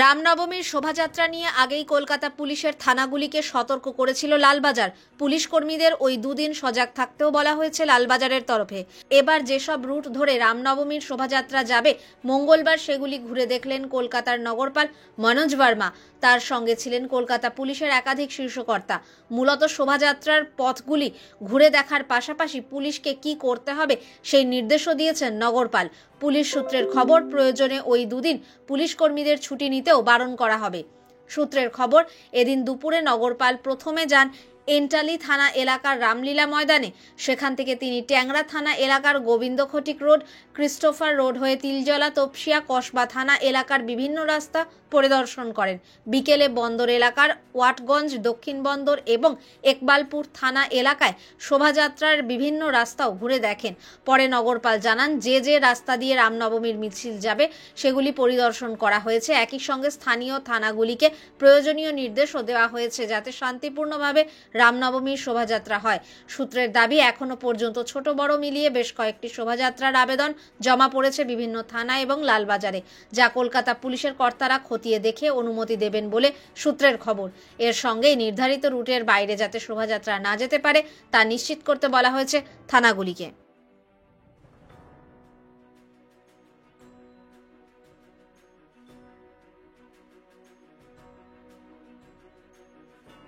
রামনবমীর শোভাযাত্রা নিয়ে আগেই কলকাতা পুলিশের থানাগুলিকে সতর্ক করেছিল লালবাজার পুলিশ কর্মীদের। ওই দুদিন সজাগ থাকতেও বলা হয়েছে লালবাজারের তরফে। এবার যেসব রুট ধরে রামনবমীর শোভাযাত্রা যাবে মঙ্গলবার সেগুলি ঘুরে দেখলেন কলকাতার নগরপাল মনোজ ভার্মা। তার সঙ্গে ছিলেন কলকাতা পুলিশের একাধিক শীর্ষকর্তা। মূলত শোভাযাত্রার পথগুলি ঘুরে দেখার পাশাপাশি পুলিশকে কি করতে হবে সেই নির্দেশও দিয়েছেন নগরপাল। পুলিশ সূত্রের খবর, প্রয়োজনে ওই দুদিন পুলিশ কর্মীদের ছুটি নিতেও বারণ করা হবে। সূত্রের খবর, এদিন দুপুরে নগরপাল প্রথমে যান এন্টালি থানা এলাকার রামলীলা ময়দানে। সেখান থেকে তিনি ট্যাংরা থানা এলাকার Gobinda Khatik road, Christopher road হয়ে তিলজলা, তপসিয়া, কসবা থানা এলাকার বিভিন্ন রাস্তা পরিদর্শন করেন। বিকেলে বন্দর এলাকার ওয়াটগঞ্জ, দক্ষিণ বন্দর এবং একবালপুর থানা এলাকায় শোভাযাত্রার বিভিন্ন রাস্তাও ঘুরে দেখেন। পরে নগরপাল জানান, যে রাস্তা দিয়ে রামনবমীর মিছিল যাবে সেগুলি পরিদর্শন করা হয়েছে। একই সঙ্গে স্থানীয় থানাগুলিকে প্রয়োজনীয় নির্দেশও দেওয়া হয়েছে যাতে শান্তিপূর্ণভাবে রামনবমীর শোভাযাত্রা হয়। সূত্রের দাবি, এখনো পর্যন্ত ছোট বড় মিলিয়ে বেশ কয়েকটি শোভাযাত্রার আবেদন জমা পড়েছে বিভিন্ন থানা এবং লালবাজারে, যা কলকাতা পুলিশের কর্তারা খতিয়ে দেখে অনুমতি দেবেন বলে সূত্রের খবর। এর সঙ্গেই নির্ধারিত রুটের বাইরে যাতে শোভাযাত্রা না যেতে পারে তা নিশ্চিত করতে বলা হয়েছে থানাগুলিকে।